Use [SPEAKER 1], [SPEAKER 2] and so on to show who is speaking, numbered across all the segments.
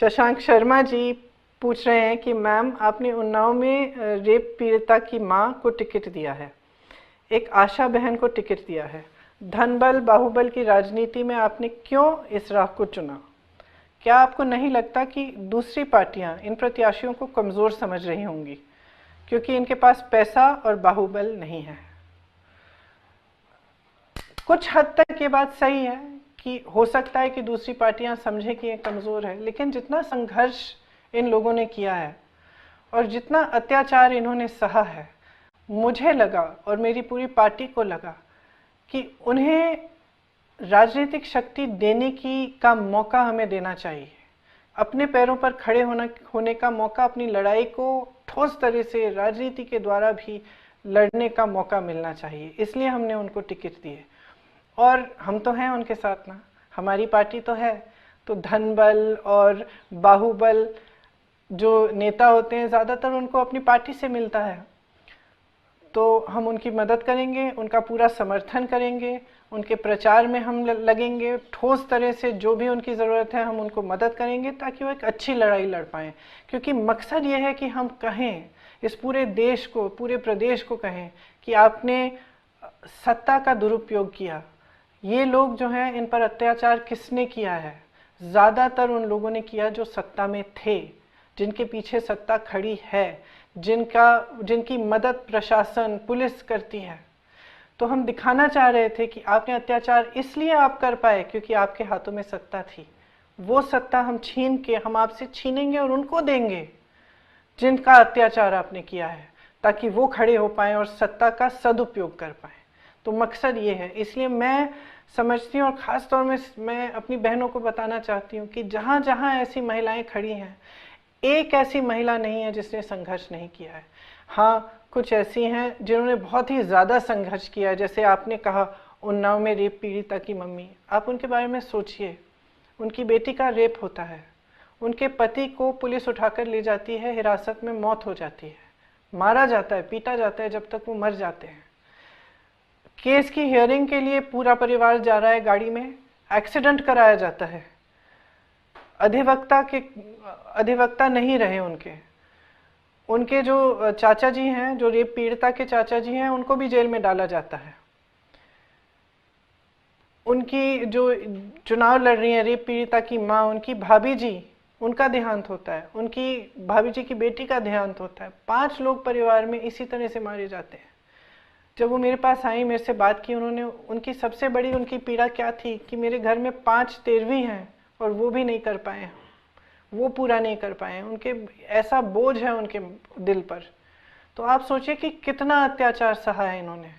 [SPEAKER 1] शशांक शर्मा जी पूछ रहे हैं कि मैम आपने उन्नाव में रेप पीड़िता की मां को टिकट दिया है, एक आशा बहन को टिकट दिया है, धनबल बाहुबल की राजनीति में आपने क्यों इस राह को चुना? क्या आपको नहीं लगता कि दूसरी पार्टियां इन प्रत्याशियों को कमजोर समझ रही होंगी क्योंकि इनके पास पैसा और बाहुबल नहीं है? कुछ हद तक ये बात सही है कि हो सकता है कि दूसरी पार्टियां समझें कि ये कमजोर है, लेकिन जितना संघर्ष इन लोगों ने किया है और जितना अत्याचार इन्होंने सहा है, मुझे लगा और मेरी पूरी पार्टी को लगा कि उन्हें राजनीतिक शक्ति देने का मौका हमें देना चाहिए। अपने पैरों पर खड़े होने का मौका, अपनी लड़ाई को ठोस तरह से राजनीति के द्वारा भी लड़ने का मौका मिलना चाहिए। इसलिए हमने उनको टिकट दिए और हम तो हैं उनके साथ ना, हमारी पार्टी तो है। तो धनबल और बाहुबल जो नेता होते हैं ज़्यादातर उनको अपनी पार्टी से मिलता है, तो हम उनकी मदद करेंगे, उनका पूरा समर्थन करेंगे, उनके प्रचार में हम लगेंगे, ठोस तरह से जो भी उनकी ज़रूरत है हम उनको मदद करेंगे ताकि वो एक अच्छी लड़ाई लड़ पाएँ। क्योंकि मकसद ये है कि हम कहें, इस पूरे देश को, पूरे प्रदेश को कहें कि आपने सत्ता का दुरुपयोग किया। ये लोग जो हैं, इन पर अत्याचार किसने किया है? ज़्यादातर उन लोगों ने किया जो सत्ता में थे, जिनके पीछे सत्ता खड़ी है, जिनकी मदद प्रशासन, पुलिस करती है। तो हम दिखाना चाह रहे थे कि आपने अत्याचार इसलिए आप कर पाए क्योंकि आपके हाथों में सत्ता थी। वो सत्ता हम छीन के, हम आपसे छीनेंगे और उनको देंगे जिनका अत्याचार आपने किया है, ताकि वो खड़े हो पाए और सत्ता का सदुपयोग कर पाए। तो मकसद ये है। इसलिए मैं समझती हूँ और ख़ास तौर में मैं अपनी बहनों को बताना चाहती हूँ कि जहाँ जहाँ ऐसी महिलाएं खड़ी हैं, एक ऐसी महिला नहीं है जिसने संघर्ष नहीं किया है। हाँ, कुछ ऐसी हैं जिन्होंने बहुत ही ज़्यादा संघर्ष किया है। जैसे आपने कहा उन्नाव में रेप पीड़िता की मम्मी, आप उनके बारे में सोचिए। उनकी बेटी का रेप होता है, उनके पति को पुलिस उठाकर ले जाती है, हिरासत में मौत हो जाती है, मारा जाता है, पीटा जाता है जब तक वो मर जाते हैं। केस की हियरिंग के लिए पूरा परिवार जा रहा है गाड़ी में, एक्सीडेंट कराया जाता है, अधिवक्ता नहीं रहे उनके जो चाचा जी हैं, जो रेप पीड़िता के चाचा जी हैं, उनको भी जेल में डाला जाता है। उनकी जो चुनाव लड़ रही है रेप पीड़िता की माँ, उनकी भाभी जी, उनका देहांत होता है, उनकी भाभी जी की बेटी का देहांत होता है। 5 लोग परिवार में इसी तरह से मारे जाते हैं। जब वो मेरे पास आई, मेरे से बात की, उनकी सबसे बड़ी उनकी पीड़ा क्या थी कि मेरे घर में 5 तेरवी हैं और वो भी नहीं कर पाए, वो पूरा नहीं कर पाए, उनके ऐसा बोझ है उनके दिल पर। तो आप सोचिए कि कितना अत्याचार सहा है इन्होंने।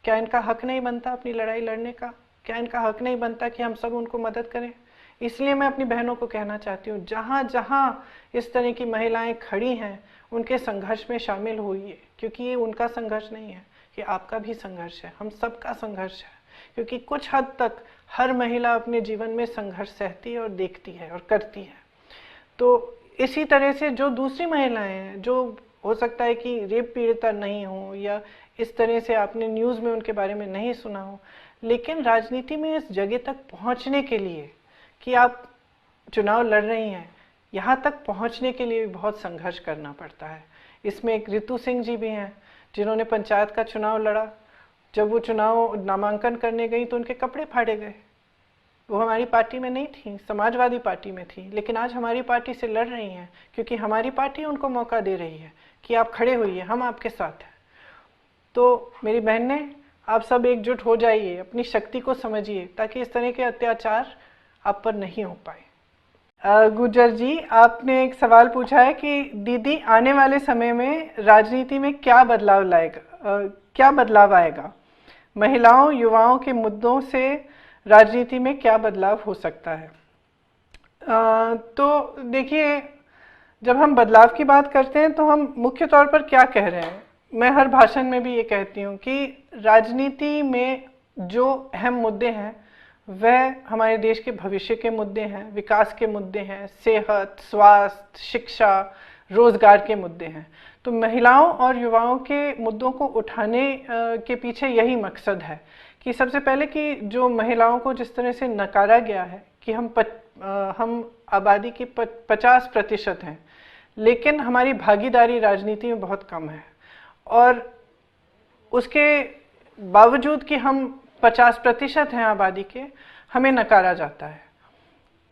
[SPEAKER 1] क्या इनका हक नहीं बनता अपनी लड़ाई लड़ने का? क्या इनका हक नहीं बनता कि हम सब उनको मदद करें? इसलिए मैं अपनी बहनों को कहना चाहती हूँ, जहाँ जहाँ इस तरह की महिलाएं खड़ी हैं, उनके संघर्ष में शामिल होइए, क्योंकि ये उनका संघर्ष नहीं है, ये आपका भी संघर्ष है, हम सबका संघर्ष है। क्योंकि कुछ हद तक हर महिला अपने जीवन में संघर्ष सहती है और देखती है और करती है। तो इसी तरह से जो दूसरी महिलाएं हैं, जो हो सकता है कि रेप पीड़िता नहीं हो या इस तरह से आपने न्यूज़ में उनके बारे में नहीं सुना हो, लेकिन राजनीति में इस जगह तक पहुंचने के लिए कि आप चुनाव लड़ रही हैं, यहाँ तक पहुंचने के लिए भी बहुत संघर्ष करना पड़ता है। इसमें एक ऋतु सिंह जी भी हैं जिन्होंने पंचायत का चुनाव लड़ा। जब वो चुनाव नामांकन करने गई तो उनके कपड़े फाड़े गए। वो हमारी पार्टी में नहीं थी, समाजवादी पार्टी में थी, लेकिन आज हमारी पार्टी से लड़ रही हैं क्योंकि हमारी पार्टी उनको मौका दे रही है कि आप खड़े होइए, हम आपके साथ हैं। तो मेरी बहनें, आप सब एकजुट हो जाइए, अपनी शक्ति को समझिए ताकि इस तरह के अत्याचार आप पर नहीं हो पाए। गुजर जी, आपने एक सवाल पूछा है कि दीदी आने वाले समय में राजनीति में क्या बदलाव आएगा? महिलाओं, युवाओं के मुद्दों से राजनीति में क्या बदलाव हो सकता है? तो देखिए, जब हम बदलाव की बात करते हैं तो हम मुख्य तौर पर क्या कह रहे हैं? मैं हर भाषण में भी ये कहती हूँ कि राजनीति में जो अहम मुद्दे हैं वह हमारे देश के भविष्य के मुद्दे हैं, विकास के मुद्दे हैं, सेहत, स्वास्थ्य, शिक्षा, रोजगार के मुद्दे हैं। तो महिलाओं और युवाओं के मुद्दों को उठाने के पीछे यही मकसद है कि सबसे पहले कि जो महिलाओं को जिस तरह से नकारा गया है कि हम आबादी की 50% हैं, लेकिन हमारी भागीदारी राजनीति में बहुत कम है। और उसके बावजूद कि हम 50% हैं आबादी के, हमें नकारा जाता है।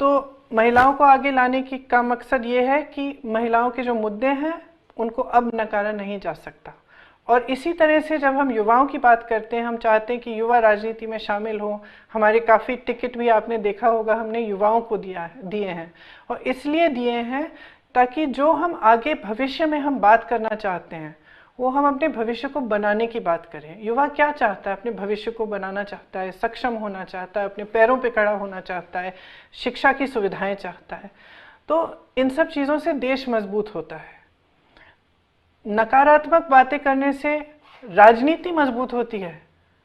[SPEAKER 1] तो महिलाओं को आगे लाने का मकसद ये है कि महिलाओं के जो मुद्दे हैं उनको अब नकारा नहीं जा सकता। और इसी तरह से जब हम युवाओं की बात करते हैं, हम चाहते हैं कि युवा राजनीति में शामिल हो। हमारे काफ़ी टिकट भी आपने देखा होगा हमने युवाओं को दिए हैं, और इसलिए दिए हैं ताकि जो हम आगे भविष्य में हम बात करना चाहते हैं वो हम अपने भविष्य को बनाने की बात करें। युवा क्या चाहता है? अपने भविष्य को बनाना चाहता है, सक्षम होना चाहता है, अपने पैरों पे खड़ा होना चाहता है, शिक्षा की सुविधाएं चाहता है। तो इन सब चीज़ों से देश मजबूत होता है। नकारात्मक बातें करने से राजनीति मजबूत होती है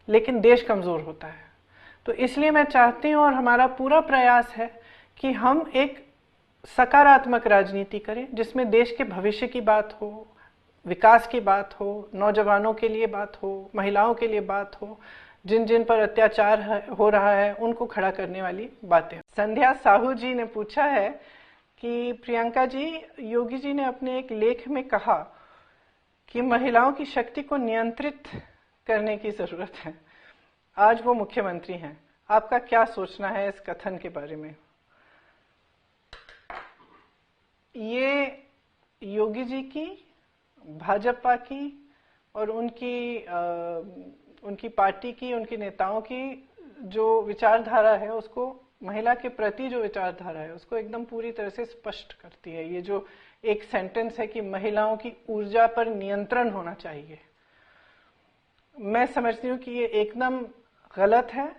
[SPEAKER 1] लेकिन देश कमज़ोर होता है। तो इसलिए मैं चाहती हूँ और हमारा पूरा प्रयास है कि हम एक सकारात्मक राजनीति करें जिसमें देश के भविष्य की बात हो, विकास की बात हो, नौजवानों के लिए बात हो, महिलाओं के लिए बात हो, जिन जिन पर अत्याचार हो रहा है उनको खड़ा करने वाली बातें। संध्या साहू जी ने पूछा है कि प्रियंका जी, योगी जी ने अपने एक लेख में कहा कि महिलाओं की शक्ति को नियंत्रित करने की जरूरत है। आज वो मुख्यमंत्री हैं, आपका क्या सोचना है इस कथन के बारे में? ये योगी जी की, भाजपा की और उनकी पार्टी की, उनके नेताओं की जो विचारधारा है, उसको महिला के प्रति जो विचारधारा है उसको एकदम पूरी तरह से स्पष्ट करती है। ये जो एक सेंटेंस है कि महिलाओं की ऊर्जा पर नियंत्रण होना चाहिए, मैं समझती हूँ कि ये एकदम गलत है।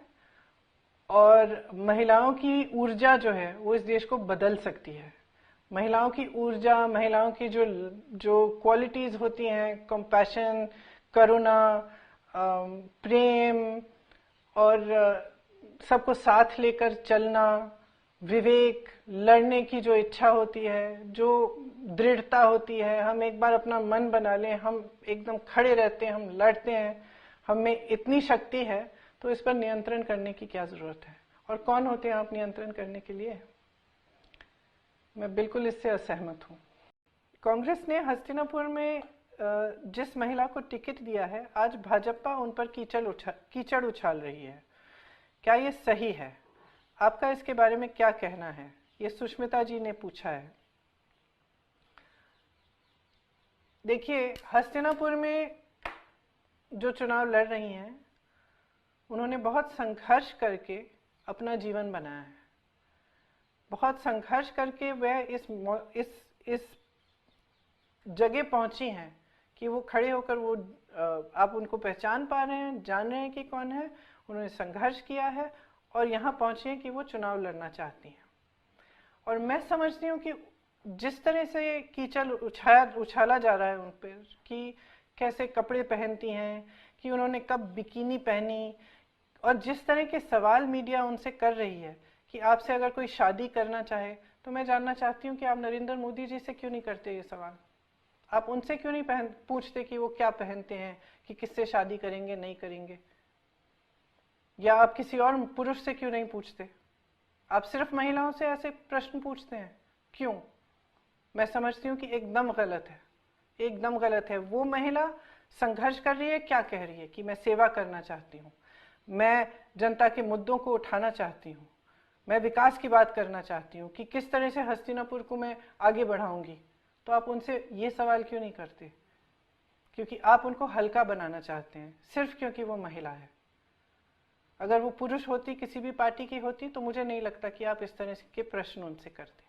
[SPEAKER 1] और महिलाओं की ऊर्जा जो है वो इस देश को बदल सकती है। महिलाओं की ऊर्जा, महिलाओं की जो क्वालिटीज होती हैं, कंपैशन, करुणा, प्रेम और सबको साथ लेकर चलना, विवेक, लड़ने की जो इच्छा होती है, जो दृढ़ता होती है, हम एक बार अपना मन बना लें, हम एकदम खड़े रहते हैं, हम लड़ते हैं, हमें इतनी शक्ति है, तो इस पर नियंत्रण करने की क्या जरूरत है? और कौन होते हैं आप नियंत्रण करने के लिए? मैं बिल्कुल इससे असहमत हूँ। कांग्रेस ने हस्तिनापुर में जिस महिला को टिकट दिया है, आज भाजपा उन पर कीचड़ उछाल रही है। क्या ये सही है? आपका इसके बारे में क्या कहना है? ये सुष्मिता जी ने पूछा है। देखिए, हस्तिनापुर में जो चुनाव लड़ रही हैं उन्होंने बहुत संघर्ष करके अपना जीवन बनाया है। बहुत संघर्ष करके वह इस जगह पहुंची हैं कि वो खड़े होकर वो आप उनको पहचान पा रहे हैं, जान रहे हैं कि कौन है। उन्होंने संघर्ष किया है और यहाँ पहुंची हैं कि वो चुनाव लड़ना चाहती हैं। और मैं समझती हूँ कि जिस तरह से कीचड़ उछाला जा रहा है उन पर, कि कैसे कपड़े पहनती हैं, कि उन्होंने कब बिकिनी पहनी, और जिस तरह के सवाल मीडिया उनसे कर रही है कि आपसे अगर कोई शादी करना चाहे, तो मैं जानना चाहती हूँ कि आप नरेंद्र मोदी जी से क्यों नहीं करते ये सवाल? आप उनसे क्यों नहीं पूछते कि वो क्या पहनते हैं, कि किससे शादी करेंगे, नहीं करेंगे? या आप किसी और पुरुष से क्यों नहीं पूछते? आप सिर्फ महिलाओं से ऐसे प्रश्न पूछते हैं, क्यों? मैं समझती हूँ कि एकदम गलत है, एकदम गलत है। वो महिला संघर्ष कर रही है, क्या कह रही है कि मैं सेवा करना चाहती हूँ, मैं जनता के मुद्दों को उठाना चाहती हूँ, मैं विकास की बात करना चाहती हूँ कि किस तरह से हस्तिनापुर को मैं आगे बढ़ाऊंगी। तो आप उनसे ये सवाल क्यों नहीं करते? क्योंकि आप उनको हल्का बनाना चाहते हैं, सिर्फ क्योंकि वो महिला है। अगर वो पुरुष होती, किसी भी पार्टी की होती, तो मुझे नहीं लगता कि आप इस तरह के प्रश्न उनसे करते।